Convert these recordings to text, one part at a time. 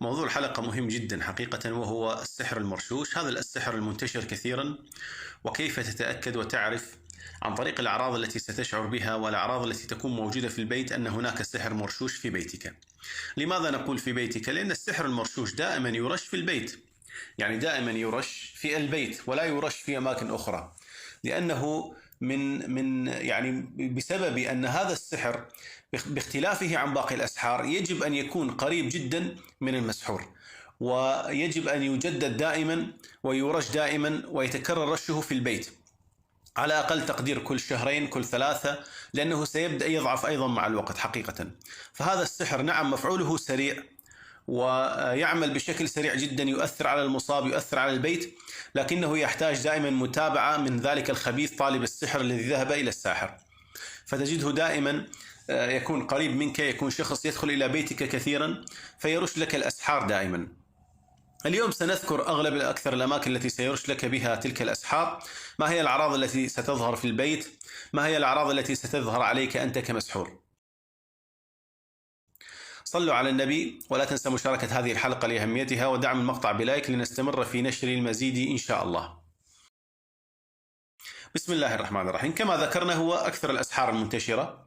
موضوع الحلقة مهم جدا حقيقة، وهو السحر المرشوش. هذا السحر المنتشر كثيرا، وكيف تتأكد وتعرف عن طريق الأعراض التي ستشعر بها والأعراض التي تكون موجودة في البيت أن هناك سحر مرشوش في بيتك. لماذا نقول في بيتك؟ لأن السحر المرشوش دائما يرش في البيت، يعني دائما يرش في البيت ولا يرش في أماكن أخرى، لأنه يعني بسبب أن هذا السحر باختلافه عن باقي الأسحار يجب أن يكون قريب جدا من المسحور، ويجب أن يجدد دائما ويرش دائما ويتكرر رشه في البيت على أقل تقدير كل شهرين كل ثلاثة، لأنه سيبدأ يضعف أيضا مع الوقت حقيقة. فهذا السحر نعم مفعوله سريع ويعمل بشكل سريع جدا، يؤثر على المصاب، يؤثر على البيت، لكنه يحتاج دائما متابعة من ذلك الخبيث طالب السحر الذي ذهب إلى الساحر. فتجده دائما يكون قريب منك، يكون شخص يدخل إلى بيتك كثيرا فيرش لك الأسحار دائما. اليوم سنذكر أغلب أكثر الأماكن التي سيرش لك بها تلك الأسحار، ما هي الأعراض التي ستظهر في البيت، ما هي الأعراض التي ستظهر عليك أنت كمسحور. صلوا على النبي، ولا تنسى مشاركة هذه الحلقة لأهميتها، ودعم المقطع بلايك لنستمر في نشر المزيد إن شاء الله. بسم الله الرحمن الرحيم. كما ذكرنا هو أكثر الأسحار المنتشرة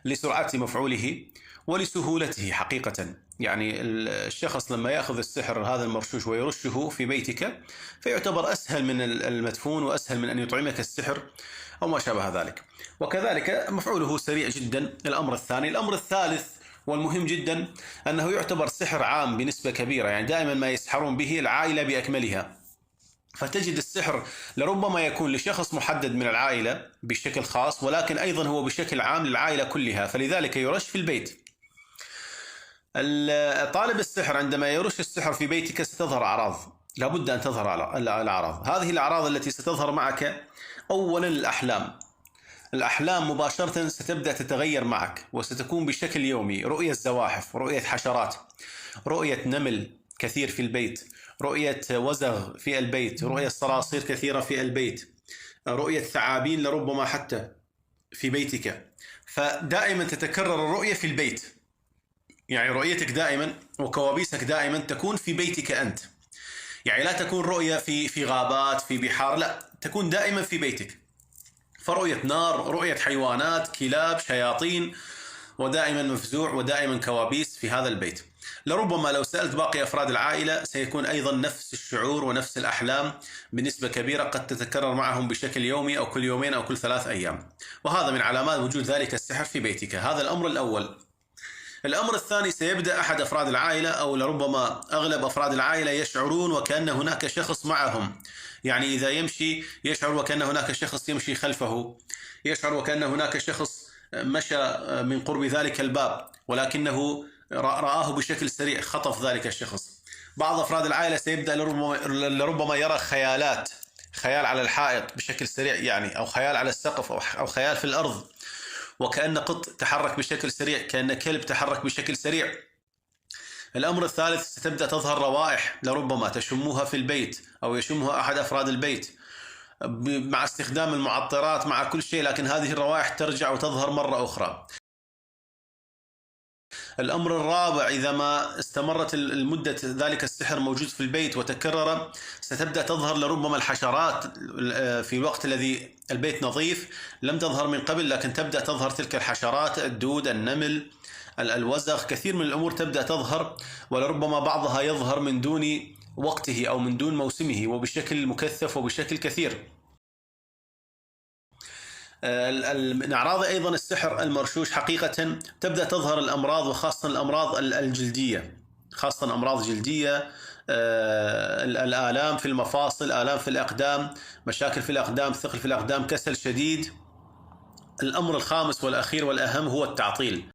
لسرعة مفعوله ولسهولته حقيقة. يعني الشخص لما يأخذ السحر هذا المرشوش ويرشه في بيتك فيعتبر أسهل من المدفون وأسهل من أن يطعمك السحر أو ما شابه ذلك، وكذلك مفعوله سريع جدا. الأمر الثالث والمهم جدا أنه يعتبر سحر عام بنسبة كبيرة، يعني دائما ما يسحرون به العائلة بأكملها. فتجد السحر لربما يكون لشخص محدد من العائلة بشكل خاص، ولكن أيضا هو بشكل عام للعائلة كلها، فلذلك يرش في البيت. طالب السحر عندما يرش السحر في بيتك ستظهر أعراض، لابد أن تظهر الأعراض. هذه الأعراض التي ستظهر معك: أولا الأحلام مباشرة ستبدأ تتغير معك وستكون بشكل يومي، رؤية زواحف، رؤية حشرات، رؤية نمل كثير في البيت، رؤية وزغ في البيت، رؤية صراصير كثيرة في البيت، رؤية ثعابين لربما حتى في بيتك. فدائما تتكرر الرؤية في البيت، يعني رؤيتك دائما وكوابيسك دائما تكون في بيتك أنت، يعني لا تكون رؤية في غابات في بحار، لا، تكون دائما في بيتك. فرؤية نار، رؤية حيوانات، كلاب، شياطين، ودائما مفزوع ودائما كوابيس في هذا البيت. لربما لو سألت باقي أفراد العائلة سيكون أيضا نفس الشعور ونفس الأحلام بنسبة كبيرة، قد تتكرر معهم بشكل يومي أو كل يومين أو كل 3 أيام، وهذا من علامات وجود ذلك السحر في بيتك. هذا الأمر الأول. الأمر الثاني: سيبدأ أحد أفراد العائلة أو لربما أغلب أفراد العائلة يشعرون وكأن هناك شخص معهم، يعني إذا يمشي يشعر وكأن هناك شخص يمشي خلفه، يشعر وكأن هناك شخص مشى من قرب ذلك الباب ولكنه رآه بشكل سريع، خطف ذلك الشخص. بعض أفراد العائلة سيبدأ لربما يرى خيال على الحائط بشكل سريع، يعني أو خيال على السقف أو خيال في الأرض، وكأن قط تحرك بشكل سريع، كأن كلب تحرك بشكل سريع. الأمر الثالث: ستبدأ تظهر روائح لربما تشموها في البيت أو يشمها أحد أفراد البيت مع استخدام المعطرات مع كل شيء، لكن هذه الروائح ترجع وتظهر مرة أخرى. الأمر الرابع: إذا ما استمرت المدة ذلك السحر موجود في البيت وتكرر، ستبدأ تظهر لربما الحشرات في الوقت الذي البيت نظيف، لم تظهر من قبل، لكن تبدأ تظهر تلك الحشرات، الدود، النمل، الوزغ، كثير من الأمور تبدأ تظهر، ولربما بعضها يظهر من دون وقته أو من دون موسمه وبشكل مكثف وبشكل كثير. من أعراض أيضا السحر المرشوش حقيقة تبدأ تظهر الأمراض، وخاصة الأمراض الجلدية، خاصة أمراض جلدية، الآلام في المفاصل، آلام في الأقدام، مشاكل في الأقدام، ثقل في الأقدام، كسل شديد. الأمر الخامس والأخير والأهم هو التعطيل،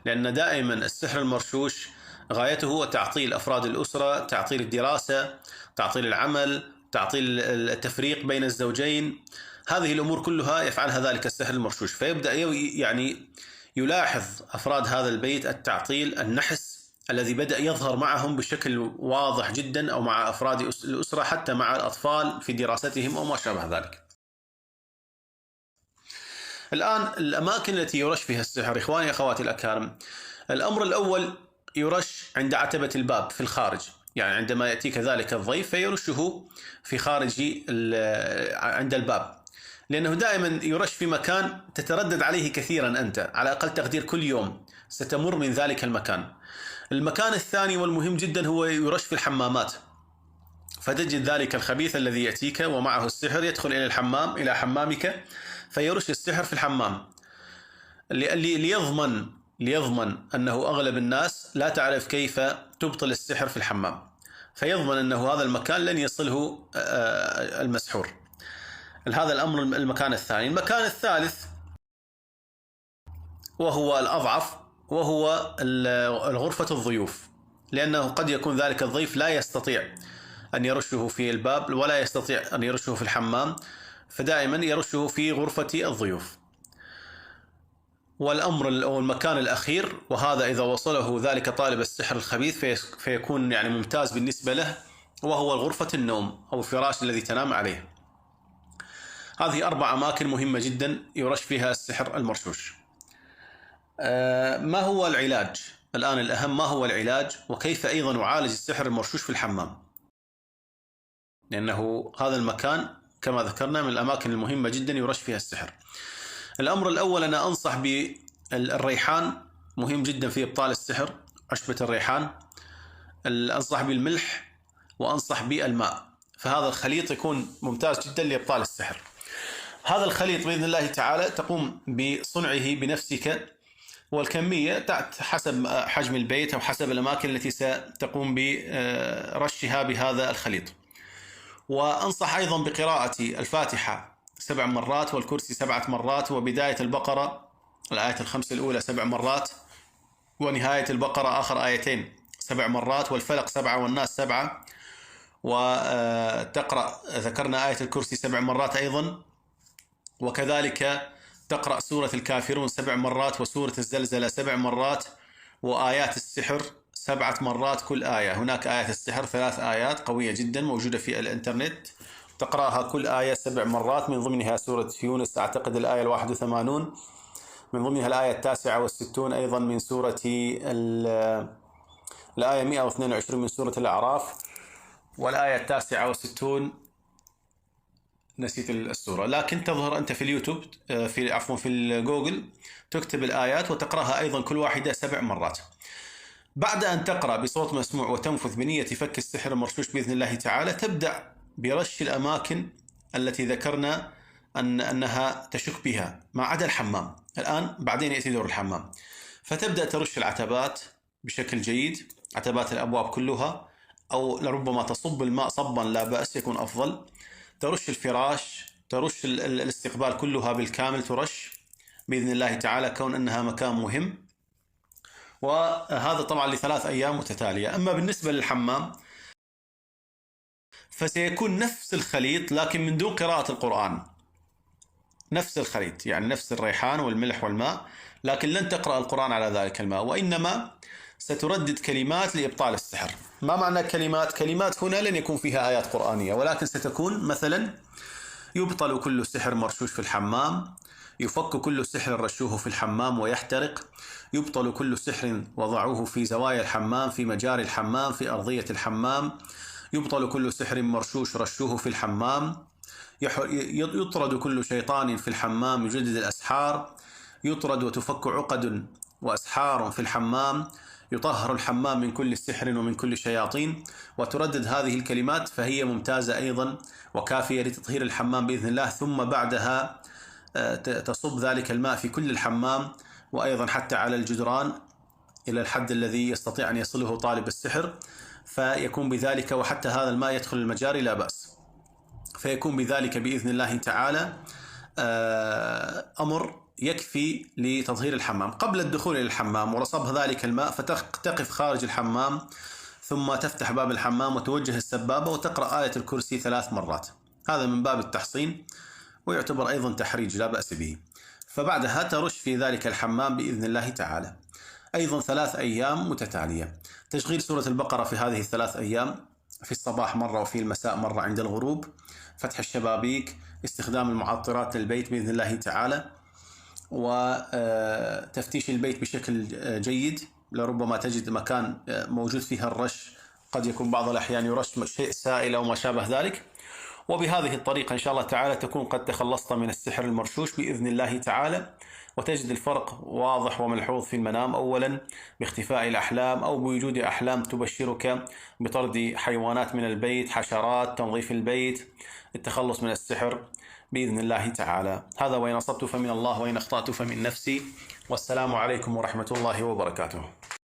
لأن دائما السحر المرشوش غايته هو تعطيل أفراد الأسرة، تعطيل الدراسة، تعطيل العمل، تعطيل التفريق بين الزوجين. هذه الأمور كلها يفعلها ذلك السحر المرشوش، فيبدأ يعني يلاحظ أفراد هذا البيت التعطيل، النحس الذي بدأ يظهر معهم بشكل واضح جدا، أو مع أفراد الأسرة، حتى مع الأطفال في دراستهم أو ما شابه ذلك. الآن الأماكن التي يرش فيها السحر إخواني أخواتي الأكارم: الأمر الأول يرش عند عتبة الباب في الخارج، يعني عندما يأتيك ذلك الضيف فيرشه في خارج عند الباب، لأنه دائما يرش في مكان تتردد عليه كثيرا أنت، على أقل تقدير كل يوم ستمر من ذلك المكان. المكان الثاني والمهم جدا هو يرش في الحمامات، فتجد ذلك الخبيث الذي يأتيك ومعه السحر يدخل إلى الحمام، إلى حمامك، فيرش السحر في الحمام ليضمن أنه أغلب الناس لا تعرف كيف تبطل السحر في الحمام، فيضمن أنه هذا المكان لن يصله المسحور. هذا الأمر المكان الثاني. المكان الثالث وهو الأضعف، وهو غرفة الضيوف، لأنه قد يكون ذلك الضيف لا يستطيع أن يرشه في الباب ولا يستطيع أن يرشه في الحمام، فدائما يرشه في غرفة الضيوف. والأمر أو المكان الأخير، وهذا إذا وصله ذلك طالب السحر الخبيث فيكون يعني ممتاز بالنسبة له، وهو غرفة النوم أو الفراش الذي تنام عليه. هذه 4 أماكن مهمة جدا يرش فيها السحر المرشوش. ما هو العلاج؟ الآن الأهم، ما هو العلاج وكيف أيضا نعالج السحر المرشوش في الحمام؟ لأنه هذا المكان كما ذكرنا من الأماكن المهمة جدا يرش فيها السحر. الأمر الأول، أنا أنصح بالريحان، مهم جدا في إبطال السحر، عشبة الريحان. أنصح بالملح، وأنصح بالماء، فهذا الخليط يكون ممتاز جدا لإبطال السحر. هذا الخليط بإذن الله تعالى تقوم بصنعه بنفسك، والكمية حسب حجم البيت أو حسب الأماكن التي ستقوم برشها بهذا الخليط. وأنصح أيضا بقراءة الفاتحة 7 مرات، والكرسي 7 مرات، وبداية البقرة الآية الخمس الأولى 7 مرات، ونهاية البقرة آخر آيتين 7 مرات، والفلق 7، والناس 7، وتقرأ ذكرنا آية الكرسي 7 مرات أيضا، وكذلك تقرأ سورة الكافرون 7 مرات، وسورة الزلزلة 7 مرات، وآيات السحر 7 مرات كل آية. هناك آيات السحر 3 آيات قوية جدا موجودة في الإنترنت، تقرأها كل آية 7 مرات، من ضمنها سورة يونس أعتقد الآية 81، من ضمنها الآية 69 أيضا من سورة الآية 122 من سورة الأعراف، والآية 69 نسيت السورة، لكن تظهر أنت في اليوتيوب في الجوجل، تكتب الآيات وتقرأها أيضا كل واحدة 7 مرات. بعد أن تقرأ بصوت مسموع وتنفذ بنية فك السحر المرشوش بإذن الله تعالى، تبدأ برش الأماكن التي ذكرنا أنها تشك بها ما عدا الحمام. الآن بعدين يأتي دور الحمام، فتبدأ ترش العتبات بشكل جيد، عتبات الأبواب كلها، أو لربما تصب الماء صبا لا بأس، يكون أفضل. ترش الفراش، ترش الاستقبال كلها بالكامل، ترش بإذن الله تعالى، كون أنها مكان مهم. وهذا طبعا ل3 أيام متتالية. أما بالنسبة للحمام فسيكون نفس الخليط لكن من دون قراءة القرآن، نفس الخليط، يعني نفس الريحان والملح والماء، لكن لن تقرأ القرآن على ذلك الماء، وإنما ستردد كلمات لإبطال السحر. ما معنى كلمات؟ كلمات هنا لن يكون فيها آيات قرآنية، ولكن ستكون مثلا: يبطل كل سحر مرشوش في الحمام، يفك كل سحر رشوه في الحمام ويحترق، يبطل كل سحر وضعوه في زوايا الحمام، في مجاري الحمام، في أرضية الحمام، يبطل كل سحر مرشوش رشوه في الحمام، يطرد كل شيطان في الحمام يجدد الأسحار، يطرد وتفك عقد وأسحار في الحمام، يطهر الحمام من كل سحر ومن كل شياطين. وتردد هذه الكلمات، فهي ممتازة أيضا وكافية لتطهير الحمام بإذن الله. ثم بعدها تصب ذلك الماء في كل الحمام، وأيضا حتى على الجدران إلى الحد الذي يستطيع أن يصله طالب السحر، فيكون بذلك، وحتى هذا الماء يدخل المجاري لا بأس، فيكون بذلك بإذن الله تعالى أمر يكفي لتطهير الحمام. قبل الدخول إلى الحمام ورصب ذلك الماء، فتقف خارج الحمام، ثم تفتح باب الحمام وتوجه السبابة وتقرأ آية الكرسي 3 مرات. هذا من باب التحصين، ويعتبر أيضا تحريج لا بأس به. فبعدها ترش في ذلك الحمام بإذن الله تعالى. أيضا 3 أيام متتالية. تشغيل سورة البقرة في هذه ال3 أيام، في الصباح مرة وفي المساء مرة عند الغروب، فتح الشبابيك، استخدام المعطرات للبيت بإذن الله تعالى، وتفتيش البيت بشكل جيد لربما تجد مكان موجود فيه الرش، قد يكون بعض الأحيان يرش شيء سائل أو ما شابه ذلك. وبهذه الطريقة إن شاء الله تعالى تكون قد تخلصت من السحر المرشوش بإذن الله تعالى، وتجد الفرق واضح وملحوظ في المنام، أولا باختفاء الأحلام أو بوجود أحلام تبشرك بطرد حيوانات من البيت، حشرات، تنظيف البيت، التخلص من السحر بإذن الله تعالى. هذا وإن أصبت فمن الله وإن أخطأت فمن نفسي، والسلام عليكم ورحمة الله وبركاته.